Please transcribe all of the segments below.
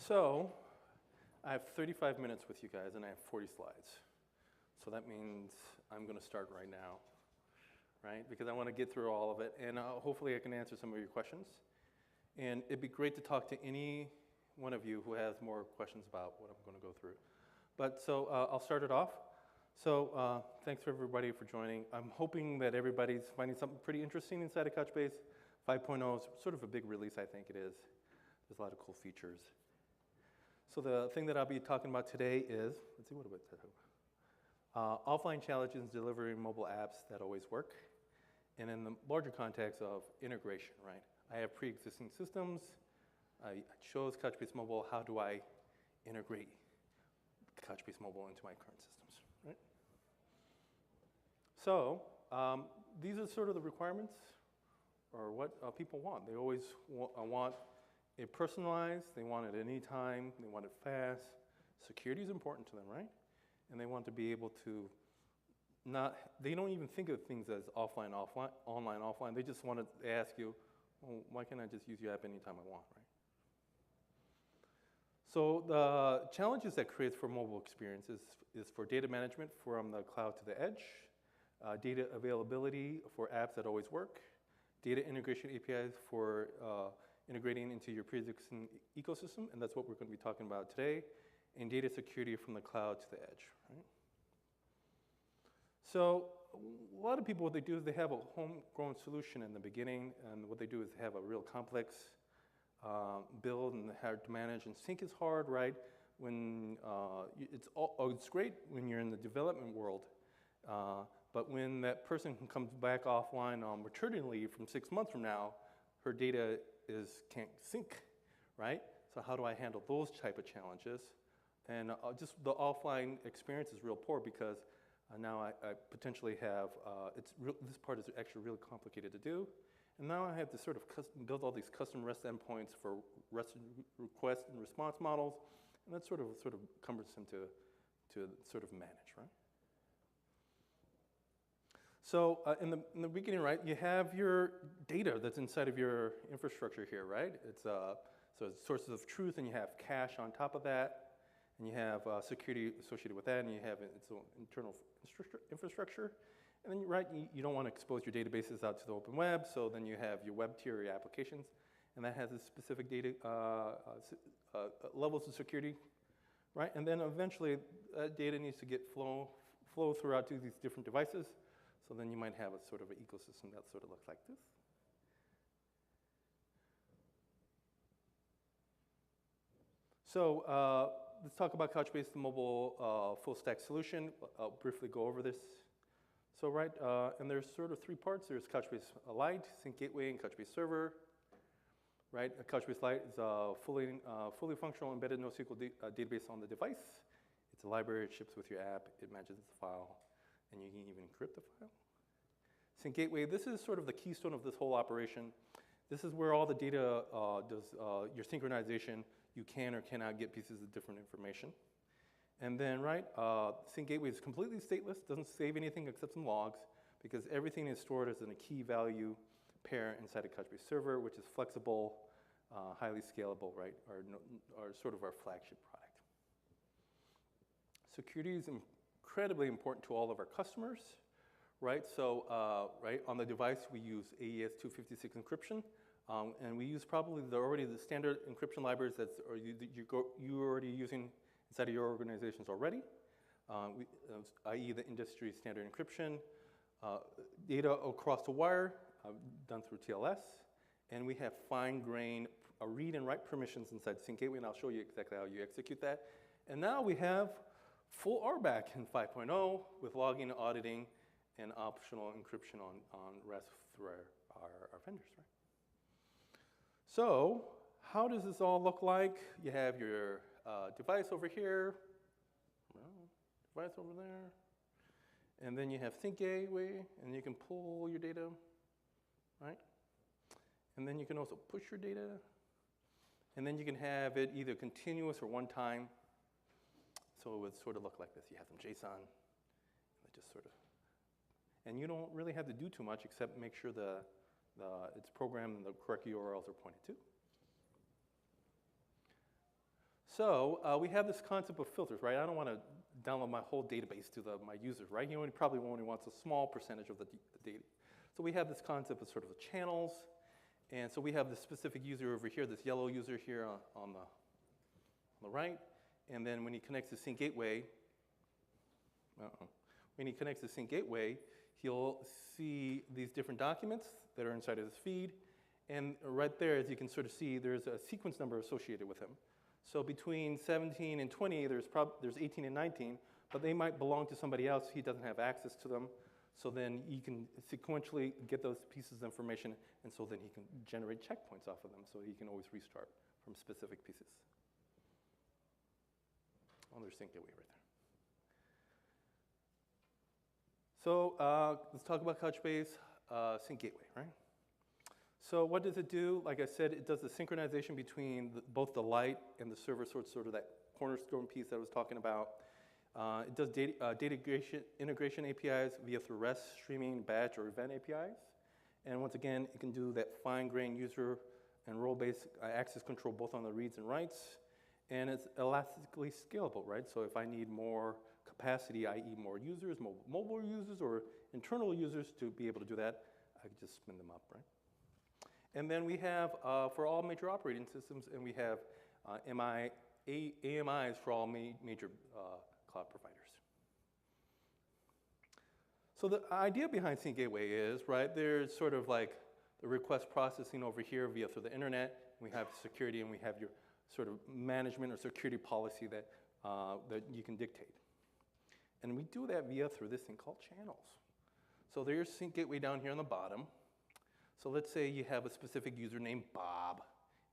So I have 35 minutes with you guys, and I have 40 slides. So that means I'm going to start right now, right? Because I want to get through all of it, and hopefully I can answer some of your questions. And it'd be great to talk to any one of you who has more questions about what I'm going to go through. But so I'll start it off. So thanks for everybody for joining. I'm hoping that everybody's finding something pretty interesting inside of Couchbase. 5.0 is sort of a big release, I think it is. There's a lot of cool features. So the thing that I'll be talking about today is, let's see, what about that? Offline challenges in delivering mobile apps that always work. And in the larger context of integration, right? I have pre-existing systems. I chose Couchbase Mobile. How do I integrate Couchbase Mobile into my current systems, right? So these are sort of the requirements or what people want. They always want it personalized. They want it anytime. They want it fast. Security is important to them, right? And they want to be able to they don't even think of things as offline, offline, online, offline. They just want to ask you, well, why can't I just use your app anytime I want, right? So the challenges that creates for mobile experiences is for data management from the cloud to the edge, data availability for apps that always work, data integration APIs for integrating into your pre-existing ecosystem, and that's what we're going to be talking about today, and data security from the cloud to the edge, right? So a lot of people, what they do is they have a homegrown solution in the beginning, and what they do is they have a real complex build and hard to manage, and sync is hard, right? When it's great when you're in the development world, but when that person comes back offline on maternity leave from 6 months from now, her data can't sync, right? So how do I handle those type of challenges? And just the offline experience is real poor because now I potentially have, this part is actually really complicated to do. And now I have to sort of build all these custom REST endpoints for REST request and response models. And that's sort of cumbersome to sort of manage, right? So in the beginning, right, you have your data that's inside of your infrastructure here, right? So it's sources of truth, and you have cache on top of that, and you have security associated with that, and you have its own internal infrastructure. And then, right, you don't want to expose your databases out to the open web, so then you have your web tier, your applications, and that has a specific data levels of security, right? And then eventually, data needs to get flow throughout to these different devices. So then you might have a sort of an ecosystem that sort of looks like this. So let's talk about Couchbase, the mobile full stack solution. I'll briefly go over this. So right, and there's sort of three parts. There's Couchbase Lite, Sync Gateway, and Couchbase Server. Right, Couchbase Lite is a fully functional embedded NoSQL database on the device. It's a library. It ships with your app. It manages the file, and you can even encrypt the file. Sync Gateway, this is sort of the keystone of this whole operation. This is where all the data does your synchronization. You can or cannot get pieces of different information. And then, right, Sync Gateway is completely stateless, doesn't save anything except some logs, because everything is stored as in a key value pair inside a Couchbase Server, which is flexible, highly scalable, right, or sort of our flagship product. Security is incredibly important to all of our customers, right? So, right, on the device, we use AES 256 encryption, and we use probably already the standard encryption libraries that you're already using inside of your organizations already, i.e. the industry standard encryption, data across the wire, done through TLS, and we have fine-grained read and write permissions inside Sync Gateway, and I'll show you exactly how you execute that. And now we have full RBAC in 5.0 with logging, auditing, and optional encryption on REST through our vendors, right? So how does this all look like? You have your device over here, device over there, and then you have Sync Gateway, and you can pull your data, right? And then you can also push your data, and then you can have it either continuous or one time. So it would sort of look like this. You have some JSON, and it just sort of, and you don't really have to do too much except make sure it's programmed and the correct URLs are pointed to. So we have this concept of filters, right? I don't want to download my whole database to my users, right? He probably only wants a small percentage of the data. So we have this concept of sort of the channels. And so we have this specific user over here, this yellow user here on the right. And then when he connects to Sync Gateway, he'll see these different documents that are inside of his feed. And right there, as you can sort of see, there's a sequence number associated with him. So between 17 and 20, there's 18 and 19, but they might belong to somebody else. He doesn't have access to them. So then you can sequentially get those pieces of information, and so then he can generate checkpoints off of them, so he can always restart from specific pieces. Oh, there's Sync Gateway right there. So let's talk about Couchbase Sync Gateway, right? So what does it do? Like I said, it does the synchronization between both the Lite and the server, sort of that cornerstone piece that I was talking about. It does data integration APIs through REST, streaming, batch, or event APIs. And once again, it can do that fine-grained user and role-based access control both on the reads and writes. And it's elastically scalable, right? So if I need more capacity, i.e. more users, more mobile users, or internal users to be able to do that, I can just spin them up, right? And then we have, for all major operating systems, and we have AMIs for all major cloud providers. So the idea behind Sync Gateway is, right, there's sort of like the request processing over here through the internet. We have security, and we have your sort of management or security policy that you can dictate. And we do that through this thing called channels. So there's Sync Gateway down here on the bottom. So let's say you have a specific user named Bob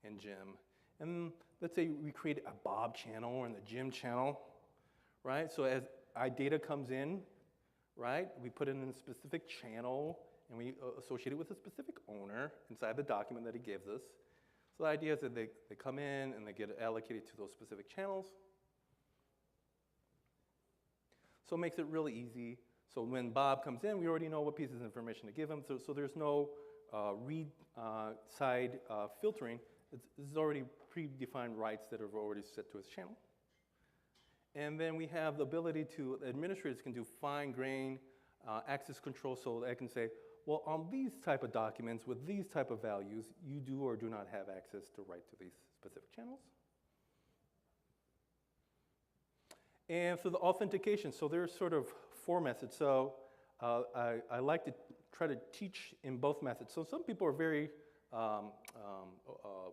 and Jim. And let's say we create a Bob channel and the Jim channel, right? So as data comes in, right, we put it in a specific channel, and we associate it with a specific owner inside the document that he gives us. So the idea is that they come in and they get allocated to those specific channels. So it makes it really easy. So when Bob comes in, we already know what pieces of information to give him. So there's no read side filtering. It's already predefined rights that are already set to his channel. And then we have the ability to, administrators can do fine-grained access control, so they can say, well, on these type of documents with these type of values, you do or do not have access to write to these specific channels. And for the authentication, so there's sort of 4 methods. So I like to try to teach in both methods. So some people are very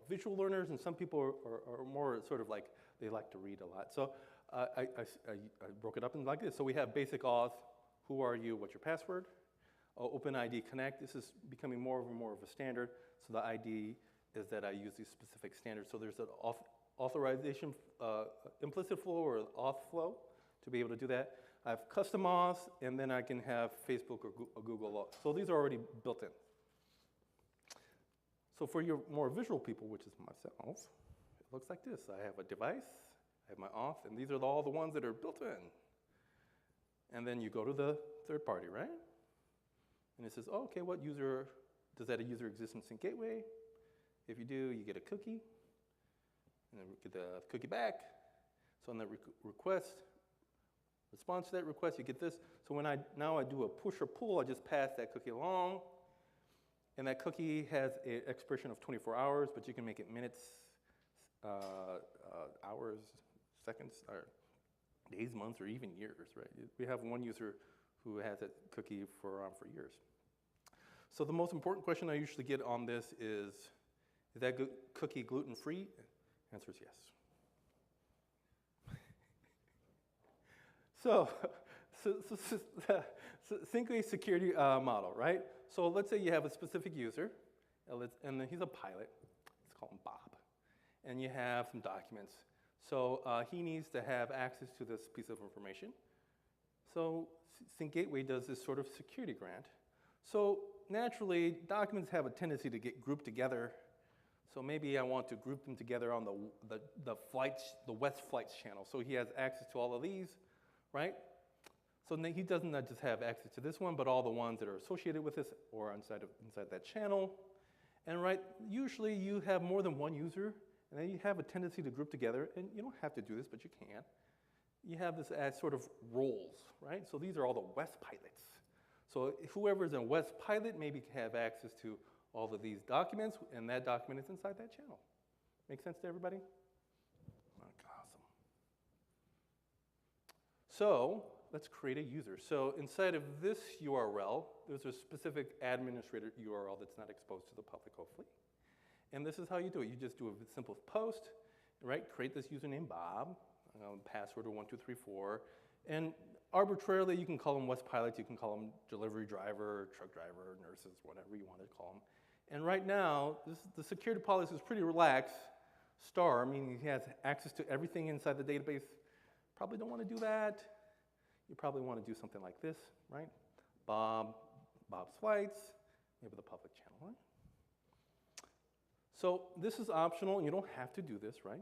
visual learners, and some people are more sort of like, they like to read a lot. So I broke it up in like this. So we have basic auth, who are you, what's your password? OpenID Connect, this is becoming more and more of a standard. So the ID is that I use these specific standards. So there's an authorization, implicit flow or auth flow to be able to do that. I have custom auth, and then I can have Facebook or Google auth. So these are already built in. So for your more visual people, which is myself, it looks like this. I have a device, I have my auth, and these are all the ones that are built in. And then you go to the third party, right? And it says, oh, okay, what user, does that user exist in Sync Gateway? If you do, you get a cookie, and then get the cookie back. So on the request, response to that request, you get this. So when now I do a push or pull, I just pass that cookie along. And that cookie has an expiration of 24 hours, but you can make it minutes, hours, seconds, or days, months, or even years, right? We have one user who has that cookie for years. So the most important question I usually get on this is that cookie gluten-free? Answer is yes. So Sync security model, right? So let's say you have a specific user, and he's a pilot. Let's call him Bob. And you have some documents. So he needs to have access to this piece of information. So Sync Gateway does this sort of security grant. So naturally, documents have a tendency to get grouped together. So maybe I want to group them together on the West Flights channel. So he has access to all of these, right? So he doesn't just have access to this one, but all the ones that are associated with this or inside that channel. And right, usually you have more than one user, And then you have a tendency to group together, and you don't have to do this, but you can. You have this as sort of roles, right? So these are all the West pilots. So whoever's in West pilot maybe have access to all of these documents, and that document is inside that channel. Make sense to everybody? Awesome. So let's create a user. So inside of this URL, there's a specific administrator URL that's not exposed to the public, hopefully. And this is how you do it. You just do a simple post, right? Create this username, Bob, password or 1234, and arbitrarily you can call them West pilots, you can call them delivery driver, truck driver, nurses, whatever you want to call them. And right now, the security policy is pretty relaxed. Star, meaning he has access to everything inside the database. Probably don't want to do that. You probably want to do something like this, right? Bob's flights, maybe the public channel, right? So this is optional, and you don't have to do this, right?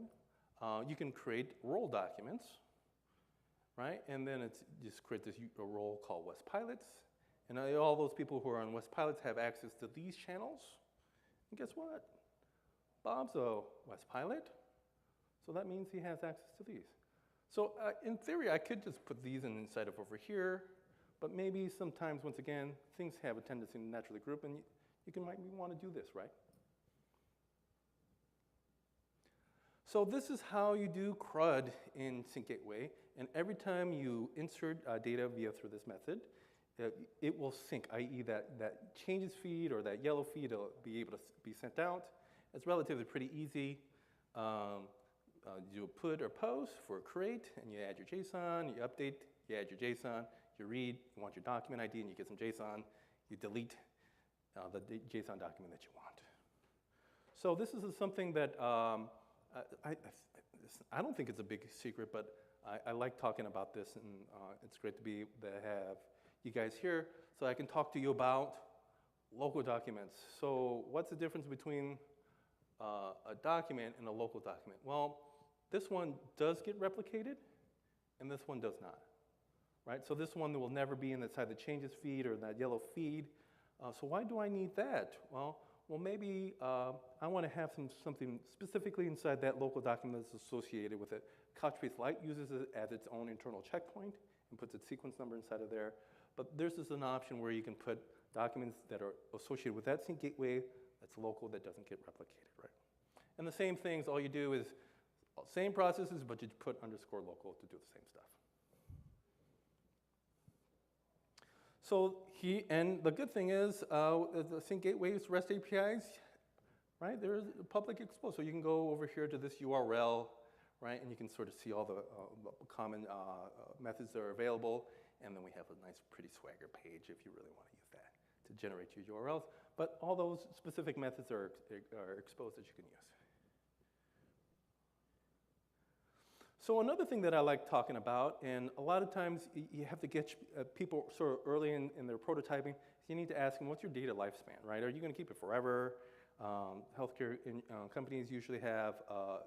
You can create role documents, right? And then it's just create this a role called West Pilots. And all those people who are on West Pilots have access to these channels. And guess what? Bob's a West Pilot, so that means he has access to these. So in theory, I could just put these inside of over here, but maybe sometimes, once again, things have a tendency to naturally group, and you might want to do this, right? So this is how you do CRUD in Sync Gateway, and every time you insert data through this method, it will sync, i.e. that changes feed or that yellow feed will be able to be sent out. It's relatively pretty easy. You do a put or post for create, and you add your JSON, you update, you add your JSON, you read, you want your document ID, and you get some JSON, you delete the JSON document that you want. So this is something that I don't think it's a big secret, but I like talking about this, and it's great to have you guys here so I can talk to you about local documents. So what's the difference between a document and a local document? Well, this one does get replicated, and this one does not, right? So this one will never be inside the changes feed or that yellow feed. So why do I need that? Well, maybe I want to have something specifically inside that local document that's associated with it. Couchbase Lite uses it as its own internal checkpoint and puts its sequence number inside of there. But there's just an option where you can put documents that are associated with that sync gateway that's local that doesn't get replicated, right? And the same things, all you do is, same processes, but you put underscore local to do the same stuff. So and the good thing is, the Sync Gateway's REST APIs, right, there's public exposed. So you can go over here to this URL, right, and you can sort of see all the common methods that are available. And then we have a nice, pretty Swagger page if you really want to use that to generate your URLs. But all those specific methods are exposed that you can use. So another thing that I like talking about, and a lot of times you have to get people sort of early in their prototyping, you need to ask them, what's your data lifespan, right? Are you going to keep it forever? Healthcare companies usually have a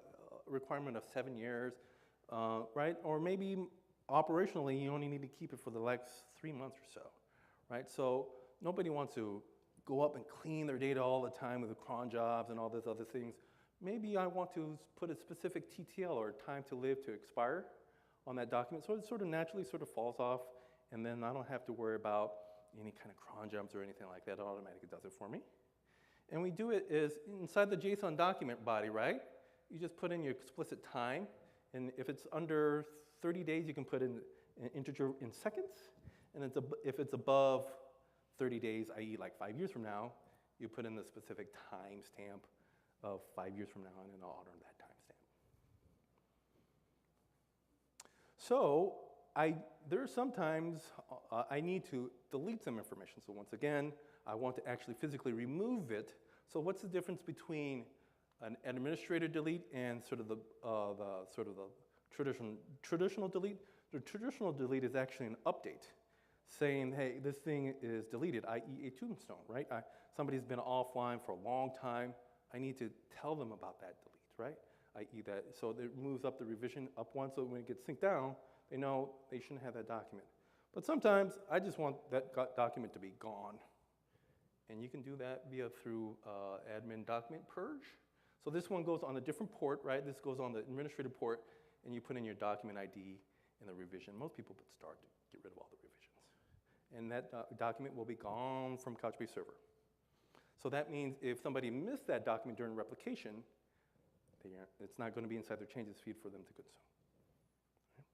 requirement of 7 years, right? Or maybe operationally, you only need to keep it for the next 3 months or so, right? So nobody wants to go up and clean their data all the time with the cron jobs and all those other things. Maybe I want to put a specific TTL or time to live to expire on that document, so it sort of naturally sort of falls off, and then I don't have to worry about any kind of cron jumps or anything like that. It automatically does it for me. And we do it is inside the JSON document body, right? You just put in your explicit time, and if it's under 30 days, you can put in an integer in seconds, and if it's above 30 days, i.e. like 5 years from now, you put in the specific timestamp of 5 years from now, and it'll honor that timestamp. So there are sometimes I need to delete some information. So once again, I want to actually physically remove it. So what's the difference between an administrator delete and sort of the traditional delete? The traditional delete is actually an update saying, hey, this thing is deleted, i.e. a tombstone, right? Somebody's been offline for a long time. I need to tell them about that delete, right? I.e. that, so it moves up the revision up one, so when it gets synced down, they know they shouldn't have that document. But sometimes I just want that document to be gone. And you can do that through admin document purge. So this one goes on a different port, right? This goes on the administrative port, and you put in your document ID in the revision. Most people put star to get rid of all the revisions. And that document will be gone from Couchbase Server. So that means if somebody missed that document during replication, it's not going to be inside their changes feed for them to consume. Okay.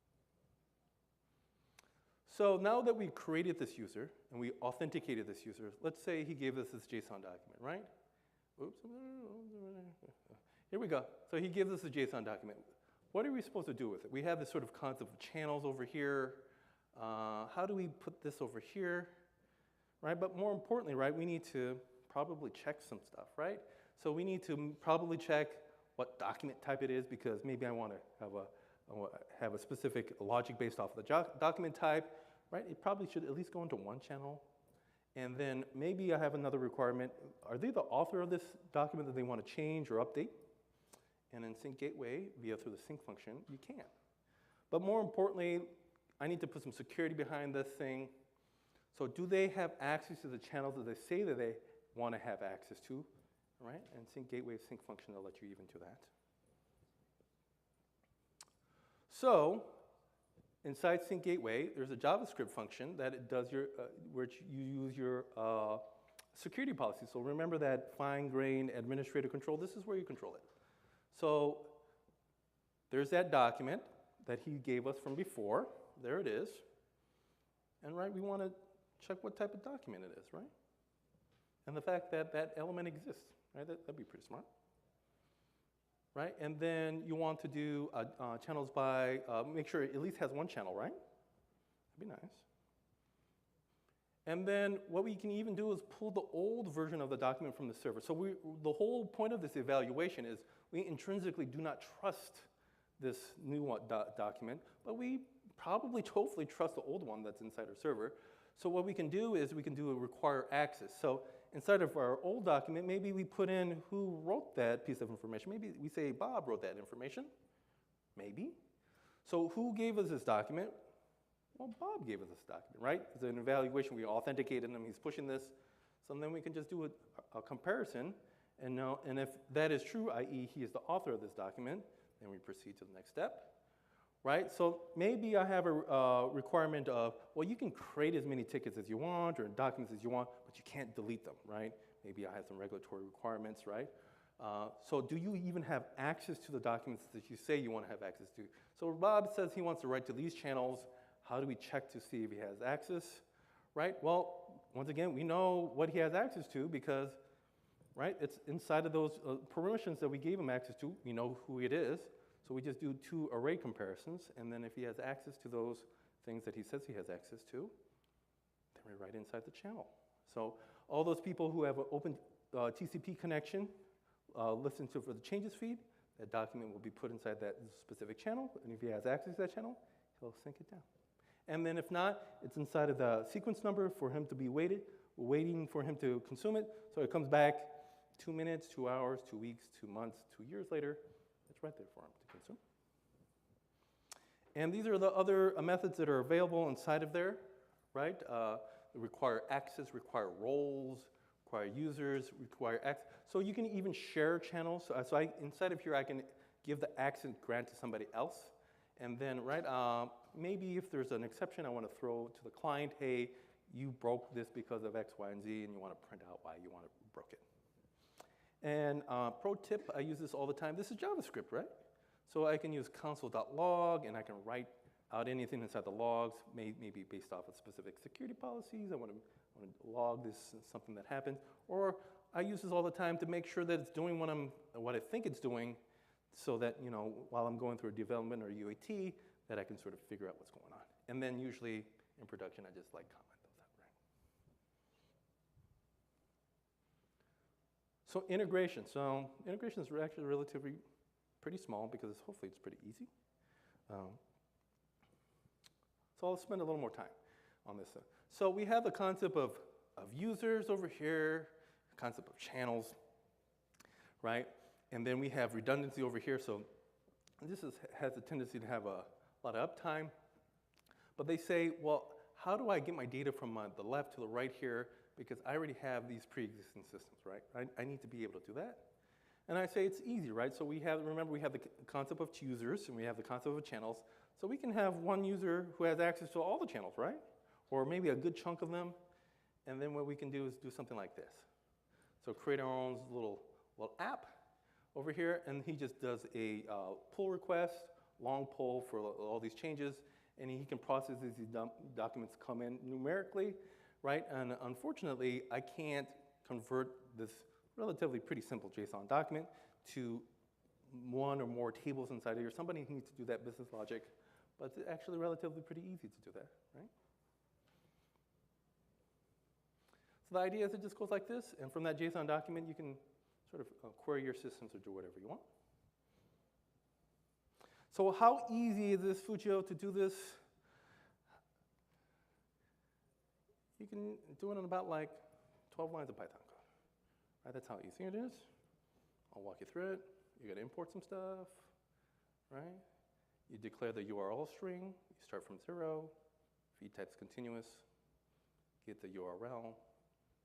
So now that we created this user and we authenticated this user, let's say he gave us this JSON document, right? Oops. Here we go. So he gives us a JSON document. What are we supposed to do with it? We have this sort of concept of channels over here. How do we put this over here, right? But more importantly, right, we need to probably check some stuff, right? So we need to probably check what document type it is, because maybe I want to have a specific logic based off of the document type, right? It probably should at least go into one channel. And then maybe I have another requirement. Are they the author of this document that they want to change or update? And in Sync Gateway, through the sync function, you can. But more importantly, I need to put some security behind this thing. So do they have access to the channels that they say that they want to have access to, right? And Sync Gateway sync function will let you even do that. So inside Sync Gateway, there's a JavaScript function that it does which you use your security policy. So remember that fine-grained administrator control. This is where you control it. So there's that document that he gave us from before. There it is. And right, we want to check what type of document it is, right? And the fact that that element exists, right? That'd be pretty smart. Right? And then you want to do channels by, make sure it at least has one channel, right? That'd be nice. And then what we can even do is pull the old version of the document from the server. So the whole point of this evaluation is we intrinsically do not trust this new document, but we probably hopefully trust the old one that's inside our server. So what we can do is we can do a require access. So inside of our old document, maybe we put in who wrote that piece of information. Maybe we say Bob wrote that information. Maybe. So who gave us this document? Well, Bob gave us this document, right? It's an evaluation. We authenticated him. He's pushing this. So then we can just do a comparison. And if that is true, i.e. he is the author of this document, then we proceed to the next step. Right? So maybe I have a requirement of, well, you can create as many tickets as you want or documents as you want, but you can't delete them, right? Maybe I have some regulatory requirements, right? So do you even have access to the documents that you say you want to have access to? So Bob says he wants to write to these channels. How do we check to see if he has access, right? Well, once again, we know what he has access to because, right, it's inside of those permissions that we gave him access to. We know who it is. So we just do two array comparisons, and then if he has access to those things that he says he has access to, then we write inside the channel. So all those people who have an open TCP connection, listen to for the changes feed, that document will be put inside that specific channel, and if he has access to that channel, he'll sync it down. And then if not, it's inside of the sequence number for him to be waited. We're waiting for him to consume it, so it comes back 2 minutes, 2 hours, 2 weeks, 2 months, 2 years later. It's right there for him to consume. And these are the other methods that are available inside of there, right? Require access, require roles, require users, require access. So you can even share channels. So inside of here, I can give the access grant to somebody else. And then, right, maybe if there's an exception, I want to throw to the client, hey, you broke this because of X, Y, and Z, and you want to print out why you broke it. And pro tip, I use this all the time. This is JavaScript, right? So I can use console.log, and I can write out anything inside the logs, maybe based off of specific security policies. I want to log this something that happened. Or I use this all the time to make sure that it's doing what I think it's doing, so that while I'm going through a development or UAT, that I can sort of figure out what's going on. And then usually in production, I just comment those out, right? So integration. So integration is actually relatively pretty small because hopefully it's pretty easy. So I'll spend a little more time on this. So we have the concept of users over here, the concept of channels, right? And then we have redundancy over here. So this has a tendency to have a lot of uptime. But they say, well, how do I get my data from the left to the right here? Because I already have these pre-existing systems, right? I need to be able to do that. And I say it's easy, right? So we have, remember, we have the concept of users and we have the concept of channels. So we can have one user who has access to all the channels, right? Or maybe a good chunk of them. And then what we can do is do something like this. So create our own little app over here, and he just does a pull request, long pull for all these changes, and he can process these documents come in numerically, right? And unfortunately, I can't convert this relatively pretty simple JSON document to one or more tables inside of here. Somebody needs to do that business logic, but it's actually relatively pretty easy to do that, right? So the idea is it just goes like this, and from that JSON document, you can sort of query your systems or do whatever you want. So how easy is this, Fujio, to do this? You can do it in about like 12 lines of Python code. Right, that's how easy it is. I'll walk you through it. You gotta import some stuff, right? You declare the URL string. You start from 0, feed type's continuous, get the URL,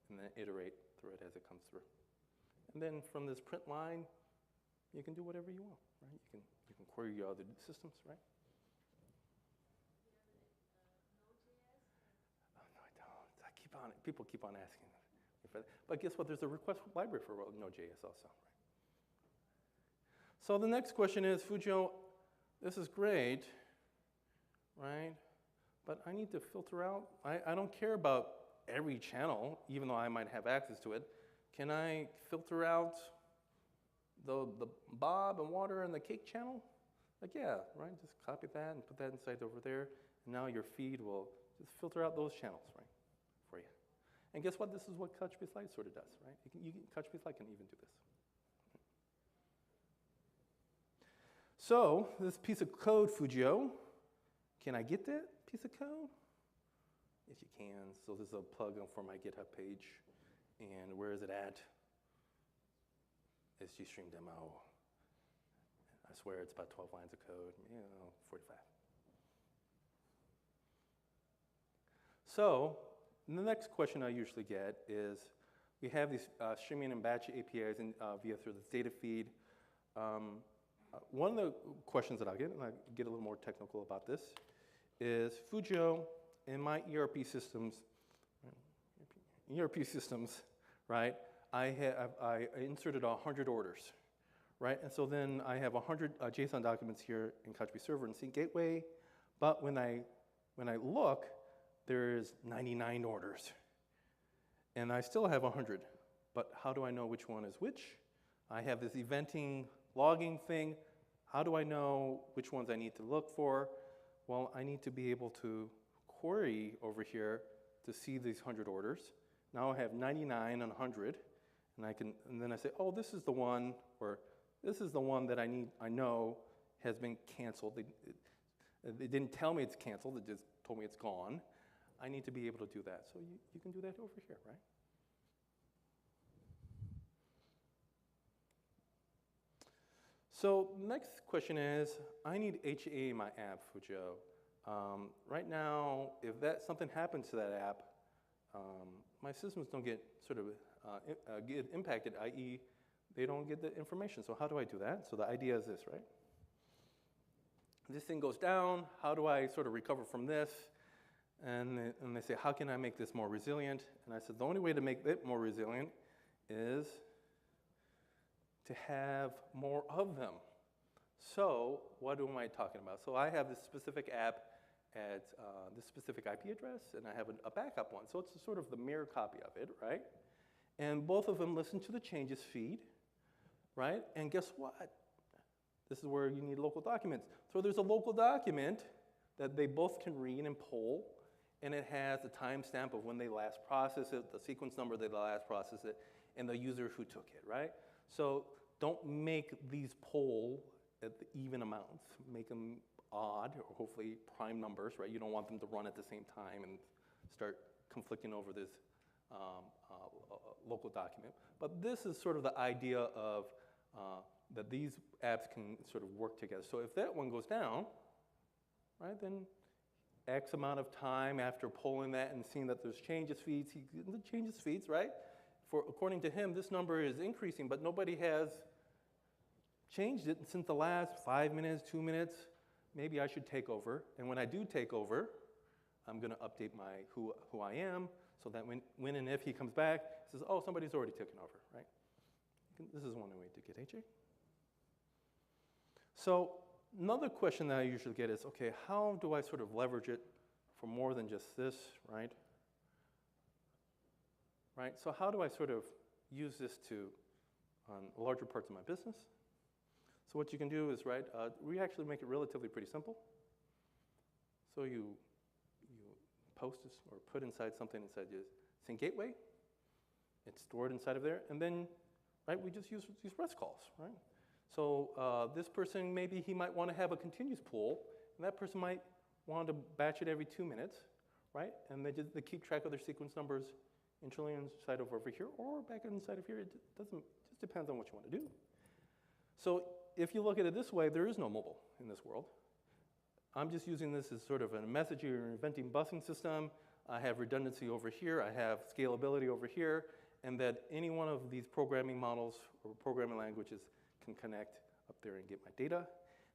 and then iterate through it as it comes through. And then from this print line, you can do whatever you want, right? You can query your other systems, right? Oh, no, I don't. People keep on asking me for that. But guess what? There's a request library for Node.js also, right? So the next question is, Fujio, this is great, right? But I need to filter out. I don't care about every channel, even though I might have access to it. Can I filter out the Bob and water and the cake channel? Like, yeah, right? Just copy that and put that inside over there. And now your feed will just filter out those channels, right, for you. And guess what? This is what Couchbase Lite sort of does, right? Couchbase Lite can even do this. So this piece of code, Fujio, can I get that piece of code? Yes, you can. So this is a plugin for my GitHub page. And where is it at? It's GStream demo. I swear it's about 12 lines of code, 45. So the next question I usually get is, we have these streaming and batch APIs via through this data feed. One of the questions that I get, and I get a little more technical about this, is Fujio, in my ERP systems, right? I inserted 100 orders, right? And so then I have 100 JSON documents here in Couchbase Server and Sync Gateway, but when I look, there's 99 orders, and I still have 100. But how do I know which one is which? I have this eventing logging thing. How do I know which ones I need to look for? Well, I need to be able to query over here to see these 100 orders. Now I have 99 and 100, and then I say, oh, this is the one, or this is the one that I know has been canceled. They didn't tell me it's canceled, it just told me it's gone. I need to be able to do that. So you can do that over here, right? So next question is, I need HA in my app, Fujio. Right now, if something happens to that app, my systems don't get sort of get impacted, i.e., they don't get the information. So how do I do that? So the idea is this, right? This thing goes down. How do I sort of recover from this? And they say, how can I make this more resilient? And I said, the only way to make it more resilient is to have more of them. So what am I talking about? So I have this specific app at this specific IP address, and I have a backup one. So it's sort of the mirror copy of it, right? And both of them listen to the changes feed, right? And guess what? This is where you need local documents. So there's a local document that they both can read and pull, and it has the timestamp of when they last processed it, the sequence number they last processed it, and the user who took it, right? So don't make these poll at the even amounts. Make them odd, or hopefully prime numbers, right? You don't want them to run at the same time and start conflicting over this local document. But this is sort of the idea of that these apps can sort of work together. So if that one goes down, right, then X amount of time after pulling that and seeing that there's changes feeds, the changes feeds, right? According to him, this number is increasing, but nobody has changed it since the last 5 minutes, 2 minutes. Maybe I should take over. And when I do take over, I'm going to update who I am so that when and if he comes back, he says, oh, somebody's already taken over, right? This is one way to get AJ. So another question that I usually get is, okay, how do I sort of leverage it for more than just this, right? Right, so how do I sort of use this to larger parts of my business? So what you can do is, right, we actually make it relatively pretty simple. So you post this or put inside something inside your Sync Gateway. It's stored inside of there, and then, right, we just use these REST calls, right? So this person, maybe he might want to have a continuous pool, and that person might want to batch it every 2 minutes, right? And they keep track of their sequence numbers internally inside of over here or back inside of here. It just depends on what you want to do. So if you look at it this way, there is no mobile in this world. I'm just using this as sort of a messaging or eventing busing system. I have redundancy over here. I have scalability over here, and that any one of these programming models or programming languages can connect up there and get my data.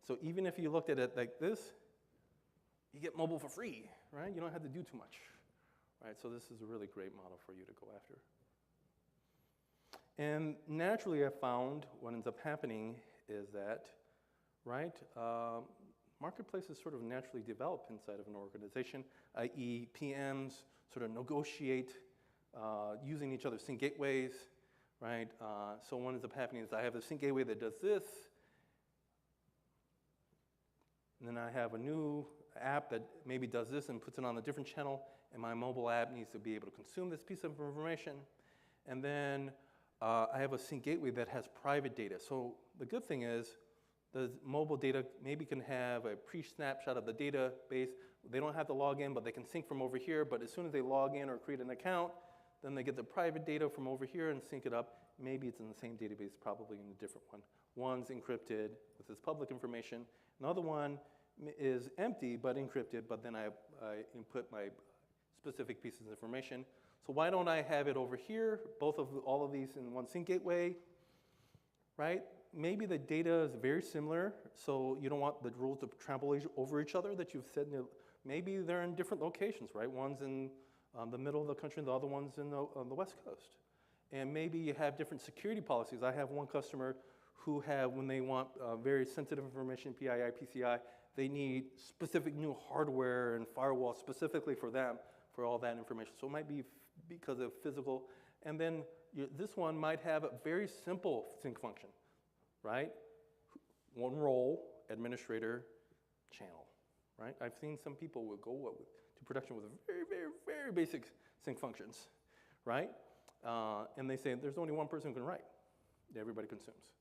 So even if you looked at it like this, you get mobile for free, right? You don't have to do too much, right? So this is a really great model for you to go after. And naturally, I found what ends up happening is that, right, marketplaces sort of naturally develop inside of an organization, i.e. PMs sort of negotiate using each other's sync gateways, right? So what ends up happening is I have a sync gateway that does this, and then I have a new app that maybe does this and puts it on a different channel, and my mobile app needs to be able to consume this piece of information. And then I have a sync gateway that has private data. So the good thing is the mobile data maybe can have a pre-snapshot of the database. They don't have to log in, but they can sync from over here. But as soon as they log in or create an account, then they get the private data from over here and sync it up. Maybe it's in the same database, probably in a different one. One's encrypted with this public information. Another one is empty but encrypted, but then I input my specific pieces of information. So why don't I have it over here, all of these in one sync gateway, right? Maybe the data is very similar, so you don't want the rules to trample over each other that you've said. Maybe they're in different locations, right? One's in the middle of the country and the other one's on the West Coast. And maybe you have different security policies. I have one customer who when they want very sensitive information, PII, PCI, they need specific new hardware and firewall specifically for them for all that information. So it might be because of physical. And then this one might have a very simple sync function, right? One role, administrator, channel, right? I've seen some people will go to production with very, very, very basic sync functions, right? And they say there's only one person who can write. Everybody consumes.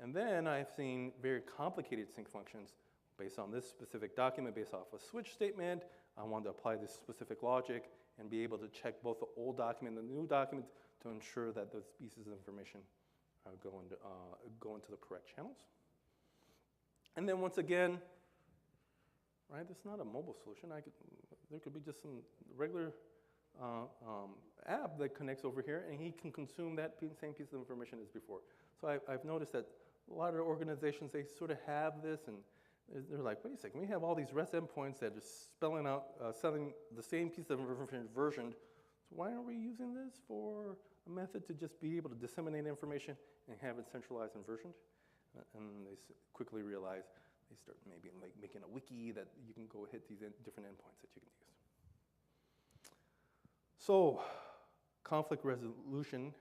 And then I've seen very complicated sync functions based on this specific document, based off a switch statement. I want to apply this specific logic and be able to check both the old document and the new document to ensure that those pieces of information go into the correct channels. And then once again, right, it's not a mobile solution. There could be just some regular app that connects over here, and he can consume that same piece of information as before. So I've noticed that a lot of organizations, they sort of have this, and they're like, wait a second, we have all these REST endpoints that are spelling out, selling the same piece of information versioned. So why aren't we using this for a method to just be able to disseminate information and have it centralized and versioned? And they quickly realize, they start maybe like making a wiki that you can go hit these different endpoints that you can use. So conflict resolution,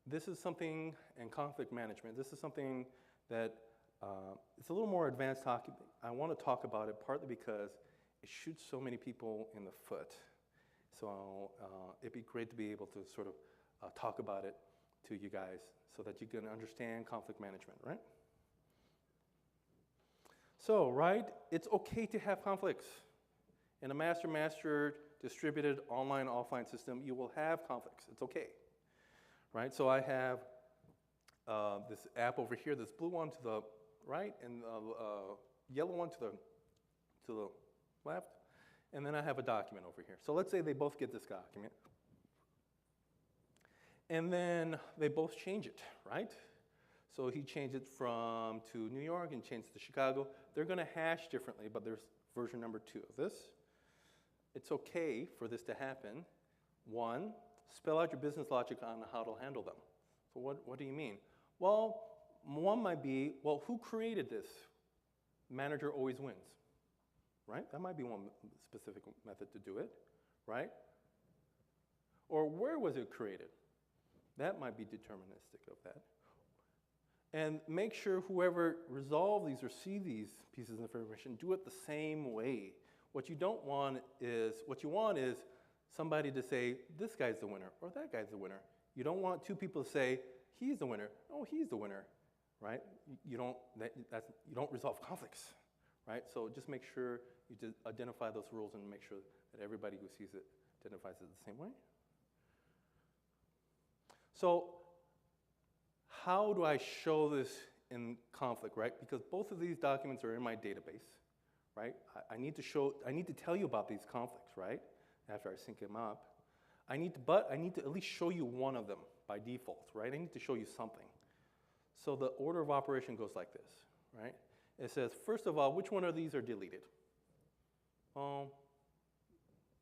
this is something, and conflict management, this is something that it's a little more advanced talk. I want to talk about it partly because it shoots so many people in the foot. So it'd be great to be able to sort of talk about it to you guys so that you can understand conflict management, right? So, right, it's okay to have conflicts. In a master-mastered, distributed, online, offline system, you will have conflicts. It's okay, right? So I have this app over here, this blue one to the right, and yellow one to the left, and then I have a document over here. So let's say they both get this document, and then they both change it, right? So he changed it from to New York and changed it to Chicago. They're going to hash differently, but there's version number 2 of this. It's okay for this to happen. 1, spell out your business logic on how to handle them. So what do you mean? Well, one might be, well, who created this? Manager always wins, right? That might be one specific method to do it, right? Or where was it created? That might be deterministic of that. And make sure whoever resolve these or see these pieces of information do it the same way. What you don't want is, what you want is somebody to say, this guy's the winner, or that guy's the winner. You don't want 2 people to say, he's the winner, oh, he's the winner, right? You don't resolve conflicts, right? So just make sure you just identify those rules and make sure that everybody who sees it identifies it the same way. So how do I show this in conflict, right? Because both of these documents are in my database, right? I need to tell you about these conflicts, right? After I sync them up. But I need to at least show you one of them by default, right? I need to show you something. So the order of operation goes like this, right? It says, first of all, which one of these are deleted? Well,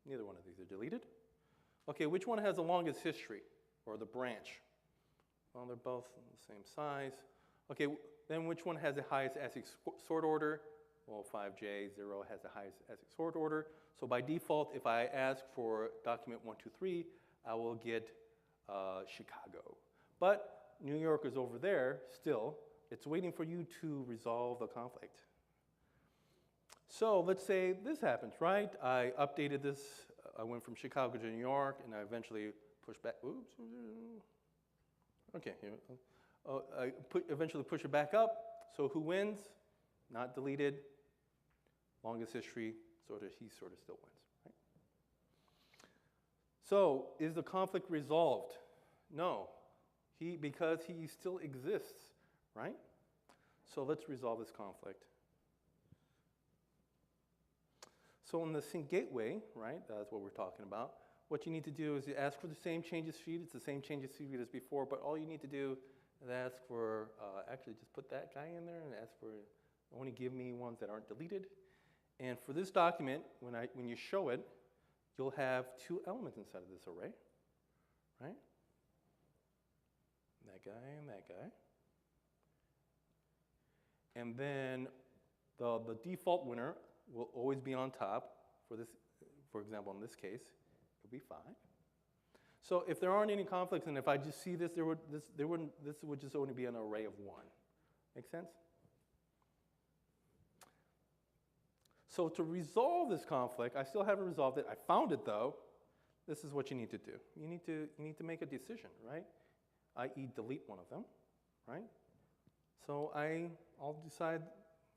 neither one of these are deleted. Okay, which one has the longest history, or the branch? Well, they're both the same size. Okay, then which one has the highest ASIC sort order? Well, 5J0 has the highest ASIC sort order. So by default, if I ask for document 123, I will get Chicago. But New York is over there still. It's waiting for you to resolve the conflict. So let's say this happens, right? I updated this. I went from Chicago to New York, and I eventually pushed back. Oops. Okay, here. I eventually push it back up. So who wins? Not deleted. Longest history, he sort of still wins, right? So is the conflict resolved? No, because he still exists, right? So let's resolve this conflict. So in the Sync Gateway, right, that's what we're talking about, what you need to do is you ask for the same changes feed. It's the same changes feed as before, but all you need to do is ask for, actually just put that guy in there and ask for, only give me ones that aren't deleted. And for this document, when you show it, you'll have 2 elements inside of this array, right? That guy and that guy. And then the default winner will always be on top for this, for example, in this case, it'll be 5. So if there aren't any conflicts, and if I just see this, this would just only be an array of 1. Make sense? So to resolve this conflict, I still haven't resolved it. I found it though. This is what you need to do. You need to make a decision, right? I.e. delete one of them, right? So I'll decide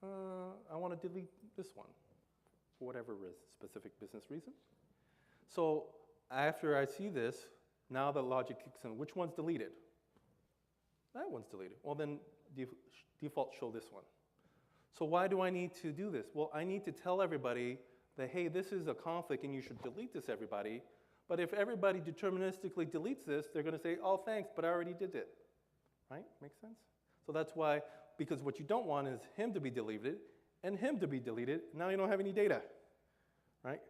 I want to delete this one for whatever specific business reason. So after I see this, now the logic kicks in. Which one's deleted? That one's deleted. Well, then default show this one. So why do I need to do this? Well, I need to tell everybody that, hey, this is a conflict and you should delete this, everybody. But if everybody deterministically deletes this, they're going to say, oh, thanks, but I already did it. Right? Make sense? So that's why, because what you don't want is him to be deleted and him to be deleted. Now you don't have any data. Right?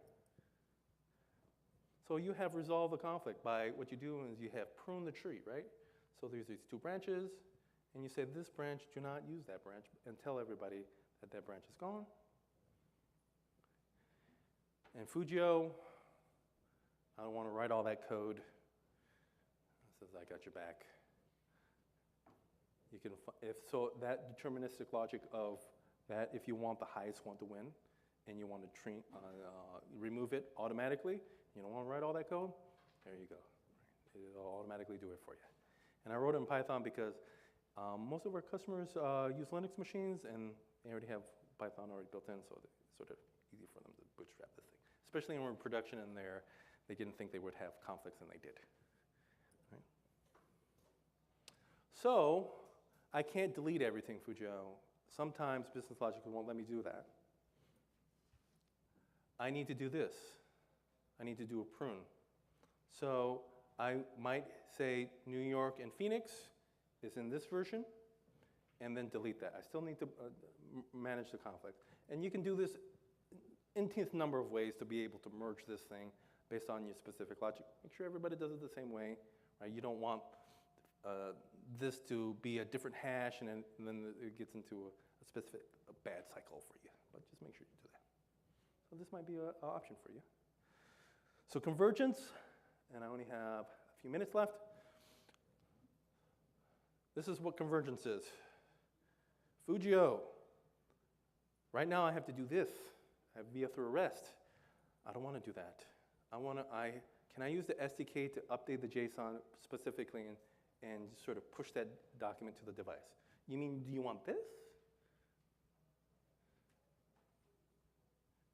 So you have resolved the conflict by what you do is you have pruned the tree, right? So there's these 2 branches, and you say, this branch, do not use that branch, and tell everybody that that branch is gone. And Fujio, I don't want to write all that code. It says, I got your back. You can, so that deterministic logic of that, if you want the highest one to win, and you want to remove it automatically, you don't want to write all that code, there you go. It'll automatically do it for you. And I wrote it in Python because most of our customers use Linux machines, and they already have Python already built in, so it's sort of easy for them to bootstrap this thing. Especially when we're in production and they didn't think they would have conflicts, and they did. Right? So I can't delete everything, Fujio. Sometimes business logic won't let me do that. I need to do this. I need to do a prune. So I might say New York and Phoenix is in this version, and then delete that. I still need to manage the conflict. And you can do this infinite number of ways to be able to merge this thing based on your specific logic. Make sure everybody does it the same way. Right? You don't want this to be a different hash, and then it gets into a bad cycle for you. But just make sure you do that. So this might be an option for you. So convergence, and I only have a few minutes left. This is what convergence is. Fujio. Right now I have to do this. I have via through arrest. I don't want to do that. Can I use the SDK to update the JSON specifically and sort of push that document to the device? You mean, do you want this?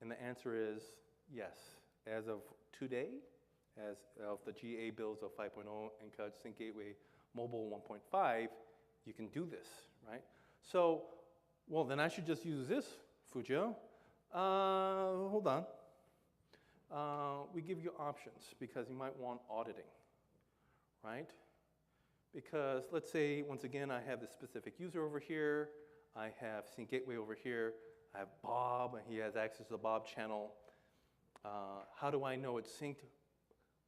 And the answer is yes. As of today, as of the GA builds of 5.0 and Couchbase Sync Gateway Mobile 1.5, you can do this, right? So, well, then I should just use this, Fujio. Hold on. We give you options because you might want auditing, right? Because let's say, once again, I have this specific user over here. I have Sync Gateway over here. I have Bob, and he has access to the Bob channel. How do I know it's synced?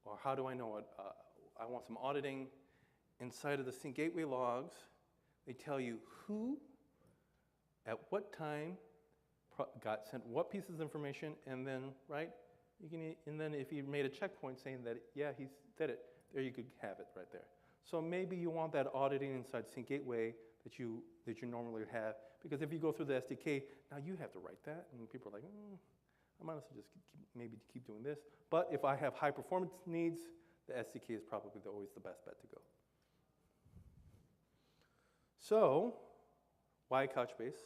Or how do I know it? I want some auditing. Inside of the Sync Gateway logs, they tell you who, at what time, got sent what pieces of information, and then, right? And then if you made a checkpoint saying that, yeah, he did it, there you could have it right there. So maybe you want that auditing inside Sync Gateway that you normally have, because if you go through the SDK, now you have to write that, and people are like, I might as well just maybe keep doing this. But if I have high performance needs, the SDK is probably always the best bet to go. So, why Couchbase?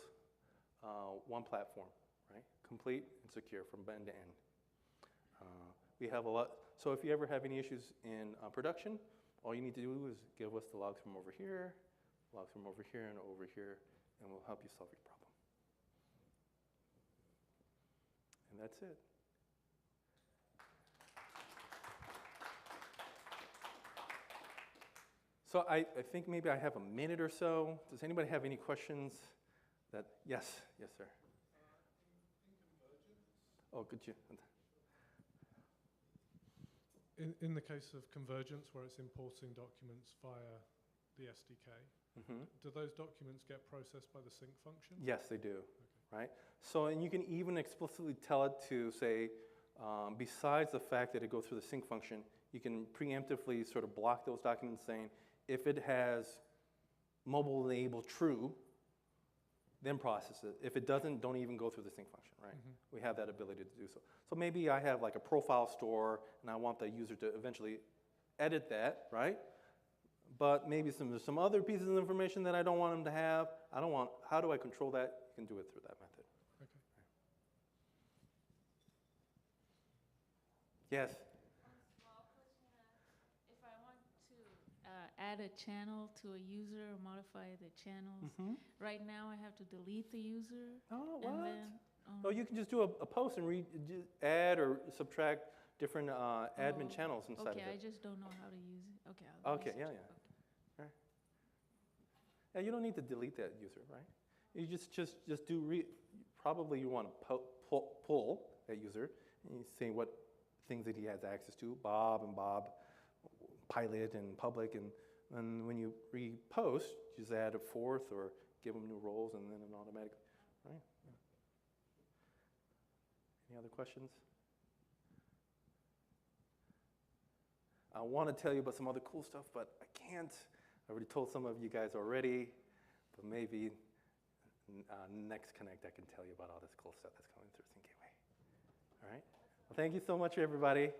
One platform, right? Complete and secure from end to end. We have a lot. So if you ever have any issues in production, all you need to do is give us the logs from over here, and over here, and we'll help you solve your problem. And that's it. So I think maybe I have a minute or so. Does anybody have any questions? Yes, sir. Oh, good. In the case of Convergence, where it's importing documents via the SDK, do those documents get processed by the sync function? Yes, they do, okay. Right? So, and you can even explicitly tell it to say, besides the fact that it goes through the sync function, you can preemptively sort of block those documents saying, if it has mobile enabled true, then process it. If it doesn't, don't even go through the sync function, right? We have that ability to do so. So maybe I have like a profile store, and I want the user to eventually edit that, right? But maybe there's some other pieces of information that I don't want them to have. How do I control that? You can do it through that method. Okay. Yes? Small question. If I want to add a channel to a user or modify the channels, right now I have to delete the user. Oh, what? And then, Oh, you can just do a post and add or subtract different admin channels inside of it. Okay, I just don't know how to use it. Okay, Okay, yeah. Okay. Right. Yeah, you don't need to delete that user, right? You just do, probably you want to pull that user, and you say what things that he has access to, Bob, pilot, and public, and when you repost, just add a fourth or give them new roles, and then it automatically, right? Yeah. Any other questions? I want to tell you about some other cool stuff, but I can't. I already told some of you guys already, but maybe next Connect I can tell you about all this cool stuff that's coming through Sync Gateway. All right? Well, thank you so much, everybody.